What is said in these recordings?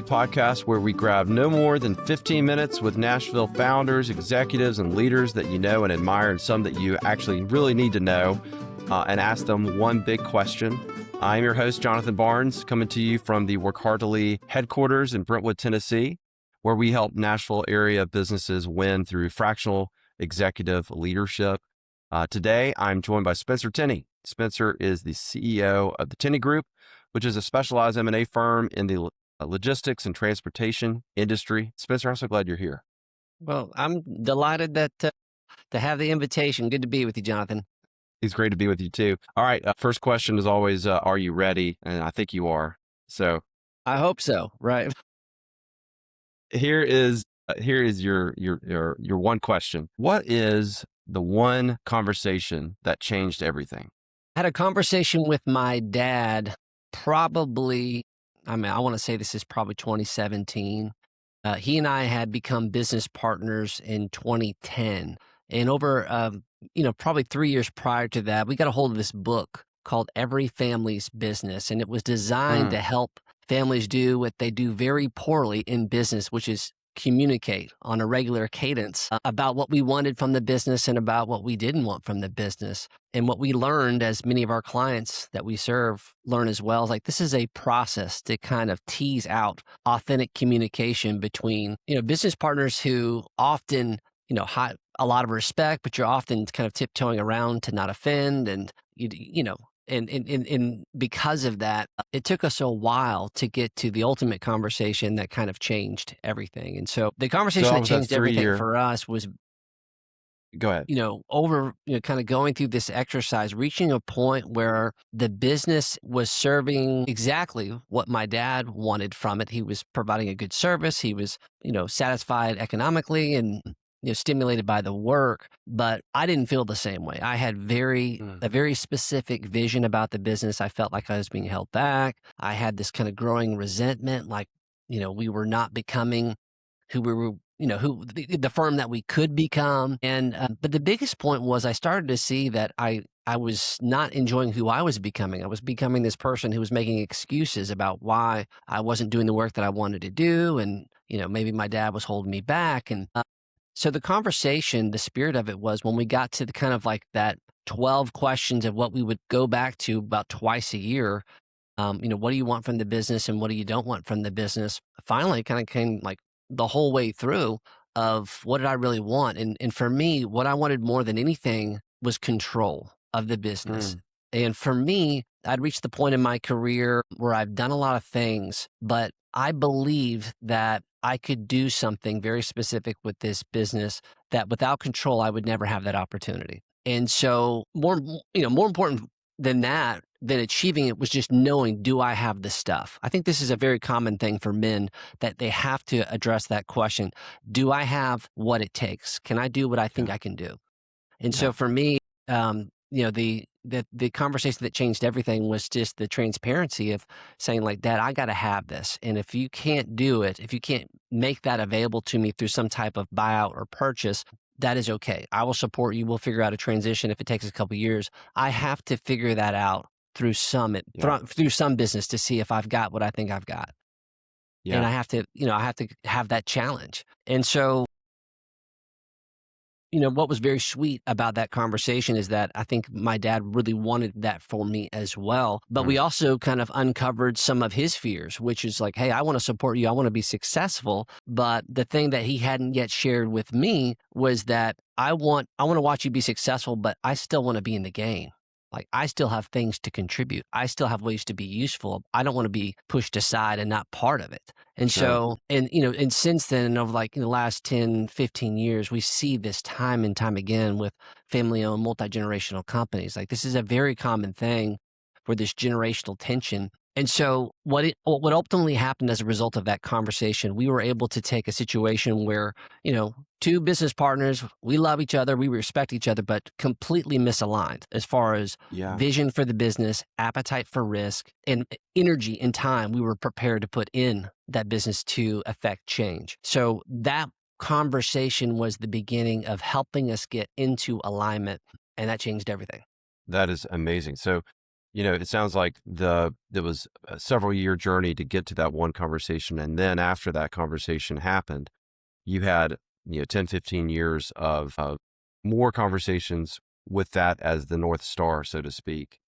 podcast where we grab no more than 15 minutes with Nashville founders, executives, and leaders that you know and admire, and some that you actually really need to know, and ask them one big question. I'm your host, Jonathan Barnes, coming to you from the Work Hard to Lead headquarters in Brentwood, Tennessee, where we help Nashville area businesses win through fractional executive leadership. Today, I'm joined by Spencer Tenney. Spencer is the CEO of the Tenney Group, which is a specialized M&A firm in the logistics and transportation industry. Spencer, I'm so glad you're here. Well, I'm delighted that to have the invitation. Good to be with you, Jonathan. It's great to be with you too. All right. First question is always, are you ready? And I think you are. So I hope so. Right. Here is your one question. What is the one conversation that changed everything? I had a conversation with my dad probably, I want to say this is probably 2017. He and I had become business partners in 2010. And over, probably 3 years prior to that, we got a hold of this book called Every Family's Business. And it was designed to help families do what they do very poorly in business, which is communicate on a regular cadence about what we wanted from the business and about what we didn't want from the business. And what we learned, as many of our clients that we serve learn as well, is like this is a process to kind of tease out authentic communication between, business partners who often, have a lot of respect, but you're often kind of tiptoeing around to not offend. And, and because of that, it took us a while to get to the ultimate conversation that kind of changed everything. And so the conversation that changed everything for us was, go ahead, kind of going through this exercise, reaching a point where the business was serving exactly what my dad wanted from it. He was providing a good service. He was, satisfied economically and stimulated by the work, but I didn't feel the same way. I had a very specific vision about the business. I felt like I was being held back. I had this kind of growing resentment, like, we were not becoming who we were, the firm that we could become. And, but the biggest point was I started to see that I was not enjoying who I was becoming. I was becoming this person who was making excuses about why I wasn't doing the work that I wanted to do. And, maybe my dad was holding me back. And, so the conversation, the spirit of it was when we got to the kind of like that 12 questions of what we would go back to about twice a year, what do you want from the business and what do you don't want from the business? Finally, it kind of came like the whole way through of what did I really want? And for me, what I wanted more than anything was control of the business. And for me, I'd reached the point in my career where I've done a lot of things, but I believe that I could do something very specific with this business that without control, I would never have that opportunity. And so more important than that, than achieving it was just knowing, do I have the stuff? I think this is a very common thing for men that they have to address that question. Do I have what it takes? Can I do what I think I can do? And so for me, the conversation that changed everything was just the transparency of saying like, Dad, I got to have this. And if you can't do it, if you can't make that available to me through some type of buyout or purchase, that is okay. I will support you. We'll figure out a transition if it takes a couple of years. I have to figure that out through through some business to see if I've got what I think I've got. Yeah. And I have to have that challenge. And so, what was very sweet about that conversation is that I think my dad really wanted that for me as well. But we also kind of uncovered some of his fears, which is like, hey, I want to support you. I want to be successful. But the thing that he hadn't yet shared with me was that I want to watch you be successful, but I still want to be in the game. Like I still have things to contribute. I still have ways to be useful. I don't want to be pushed aside and not part of it. And so, and since then, over like in the last 10, 15 years, we see this time and time again with family-owned multi-generational companies. Like this is a very common thing for this generational tension. And so what ultimately happened as a result of that conversation, we were able to take a situation where, two business partners, we love each other, we respect each other, but completely misaligned as far as vision for the business, appetite for risk, and energy and time we were prepared to put in that business to affect change. So that conversation was the beginning of helping us get into alignment, and that changed everything. That is amazing. So It sounds like there was a several year journey to get to that one conversation. And then after that conversation happened, you had, 10, 15 years of more conversations with that as the North Star, so to speak.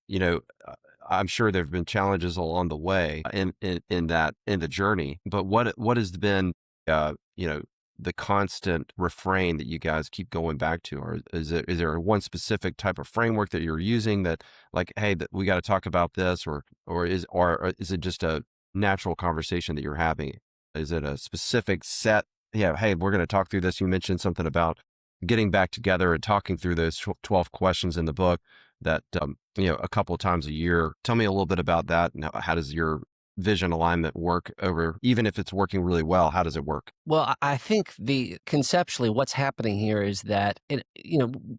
I'm sure there have been challenges along the way in the journey, but what has been, uh, you know, the constant refrain that you guys keep going back to? Or is there one specific type of framework that you're using that, like, hey, that we got to talk about this, or is it just a natural conversation that you're having? Is it a specific set? Yeah, hey, we're going to talk through this. You mentioned something about getting back together and talking through those 12 questions in the book that, a couple of times a year. Tell me a little bit about that. And how does your vision alignment work over, even if it's working really well, how does it work? Well, I think conceptually what's happening here is that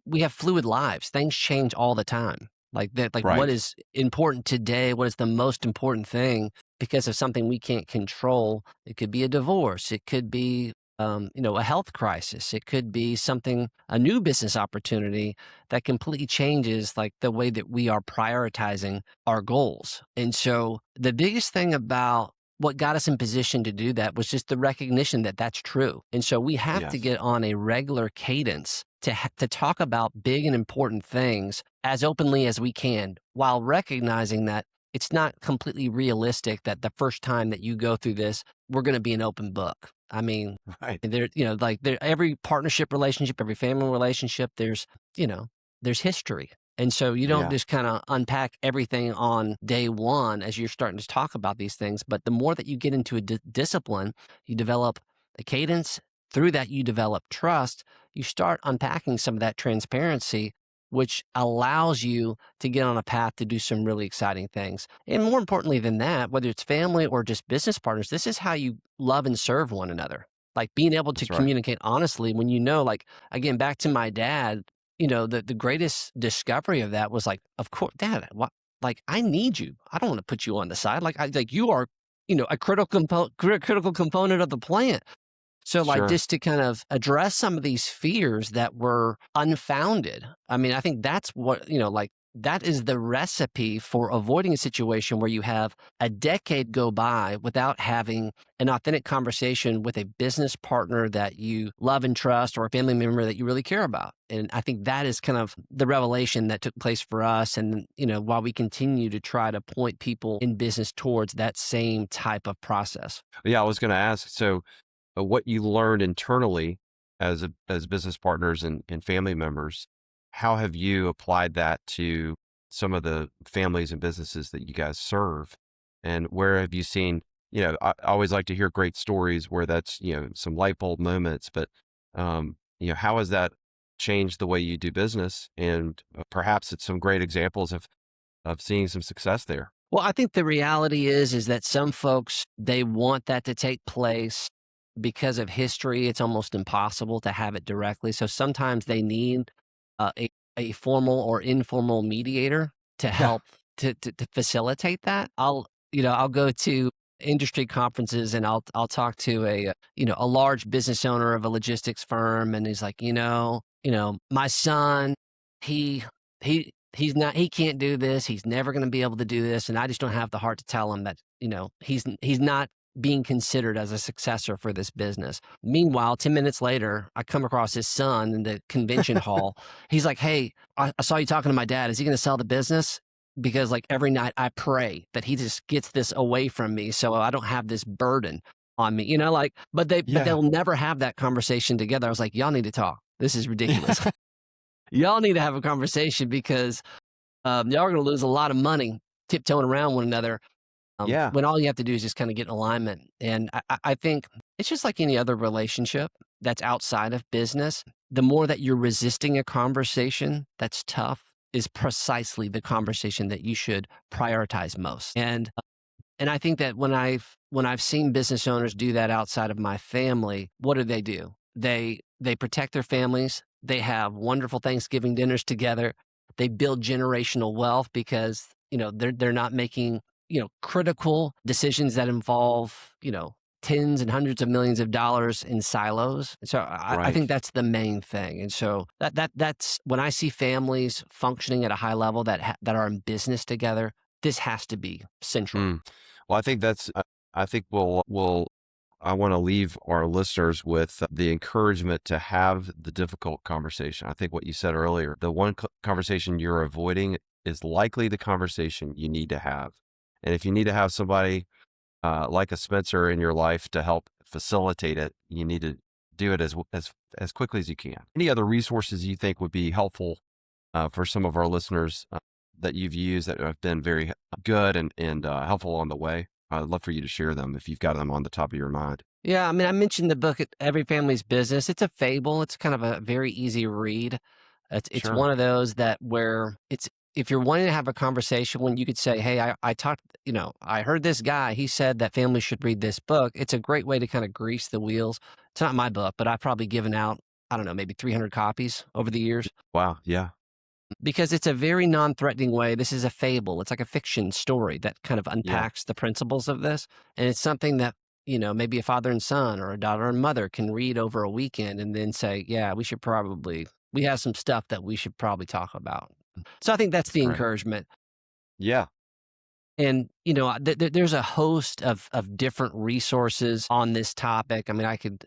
we have fluid lives. Things change all the time. Like that, like what Right. is important today, what is the most important thing because of something we can't control. It could be a divorce, it could be a health crisis, it could be something, a new business opportunity that completely changes like the way that we are prioritizing our goals. And so the biggest thing about what got us in position to do that was just the recognition that that's true. And so we have to Yes. get on a regular cadence to talk about big and important things as openly as we can, while recognizing that it's not completely realistic that the first time that you go through this, we're going to be an open book. I mean, Right. every partnership relationship, every family relationship, you know, there's history. And so you don't Yeah. just kind of unpack everything on day one as you're starting to talk about these things. But the more that you get into a discipline, you develop a cadence. Through that, you develop trust. You start unpacking some of that transparency, which allows you to get on a path to do some really exciting things. And more importantly than that, whether it's family or just business partners, this is how you love and serve one another. Like being able to That's right. communicate honestly when like, again, back to my dad, the greatest discovery of that was like, of course, Dad, what, like, I need you. I don't want to put you on the side. Like you are, a critical component of the plant. So, like, Sure. just to kind of address some of these fears that were unfounded. I mean, I think that's what, like, that is the recipe for avoiding a situation where you have a decade go by without having an authentic conversation with a business partner that you love and trust, or a family member that you really care about. And I think that is kind of the revelation that took place for us. And, while we continue to try to point people in business towards that same type of process. Yeah, I was going to ask. So, what you learned internally as business partners and family members, how have you applied that to some of the families and businesses that you guys serve? And where have you seen, I always like to hear great stories where that's, some light bulb moments, but, how has that changed the way you do business? And perhaps it's some great examples of seeing some success there. Well, I think the reality is that some folks, they want that to take place because of history. It's almost impossible to have it directly. So sometimes they need a formal or informal mediator to Yeah. help to facilitate that. I'll go to industry conferences and I'll talk to a large business owner of a logistics firm, and he's like, my son, he he can't do this. He's never going to be able to do this. And I just don't have the heart to tell him that, he's not being considered as a successor for this business. Meanwhile, 10 minutes later, I come across his son in the convention hall. He's like, "Hey, I saw you talking to my dad. Is he going to sell the business? Because like every night I pray that he just gets this away from me so I don't have this burden on me." But Yeah. they'll never have that conversation together. I was like, "Y'all need to talk. This is ridiculous." Y'all need to have a conversation because y'all are going to lose a lot of money tiptoeing around one another Yeah. when all you have to do is just kind of get in alignment. And I think it's just like any other relationship that's outside of business. The more that you're resisting a conversation that's tough is precisely the conversation that you should prioritize most. And I think that when I've seen business owners do that outside of my family, what do? They protect their families. They have wonderful Thanksgiving dinners together. They build generational wealth because, they're not making, critical decisions that involve, tens and hundreds of millions of dollars in silos. So I think Right. that's the main thing. And so that's when I see families functioning at a high level that are in business together, this has to be central. Mm. Well, I think I think I want to leave our listeners with the encouragement to have the difficult conversation. I think what you said earlier, the one conversation you're avoiding is likely the conversation you need to have. And if you need to have somebody like a Spencer in your life to help facilitate it, you need to do it as quickly as you can. Any other resources you think would be helpful for some of our listeners that you've used that have been very good and helpful on the way? I'd love for you to share them if you've got them on the top of your mind. Yeah, I mean, I mentioned the book Every Family's Business. It's a fable. It's kind of a very easy read. It's Sure. one of those that where it's if you're wanting to have a conversation when you could say, "Hey, I talked, I heard this guy. He said that families should read this book." It's a great way to kind of grease the wheels. It's not my book, but I've probably given out, I don't know, maybe 300 copies over the years Wow. Yeah. because it's a very non-threatening way. This is a fable. It's like a fiction story that kind of Yeah. unpacks the principles of this. And it's something that, maybe a father and son or a daughter and mother can read over a weekend and then say, yeah, we have some stuff that we should probably talk about. So I think that's That's the great. encouragement. Yeah. And, there's a host of different resources on this topic. I mean, I could,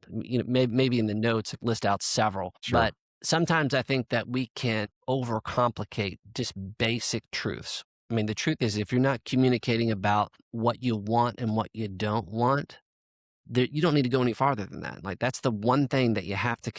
maybe in the notes list out several, Sure. but sometimes I think that we can overcomplicate just basic truths. I mean, the truth is, if you're not communicating about what you want and what you don't want, you don't need to go any farther than that. Like that's the one thing that you have to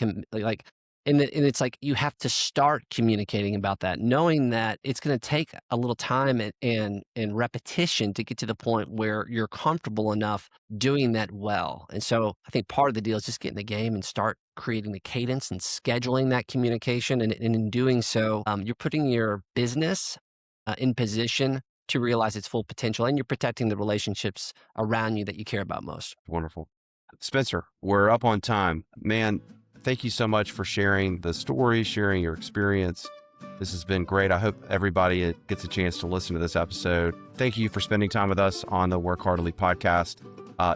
and it's like you have to start communicating about that, knowing that it's going to take a little time and repetition to get to the point where you're comfortable enough doing that well. And so I think part of the deal is just get in the game and start creating the cadence and scheduling that communication. And in doing so, you're putting your business in position to realize its full potential, and you're protecting the relationships around you that you care about most. Wonderful. Spencer, we're up on time. Man, thank you so much for sharing the story, sharing your experience. This has been great. I hope everybody gets a chance to listen to this episode. Thank you for spending time with us on the Work Heartily podcast.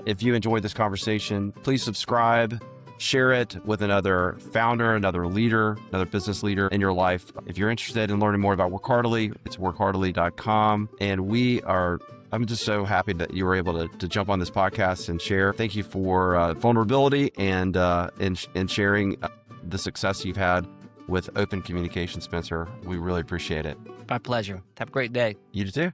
If you enjoyed this conversation, please subscribe, share it with another founder, another leader, another business leader in your life. If you're interested in learning more about Work Heartily, it's workheartily.com. And I'm just so happy that you were able to jump on this podcast and share. Thank you for vulnerability and sharing the success you've had with open communication, Spencer. We really appreciate it. My pleasure. Have a great day. You too.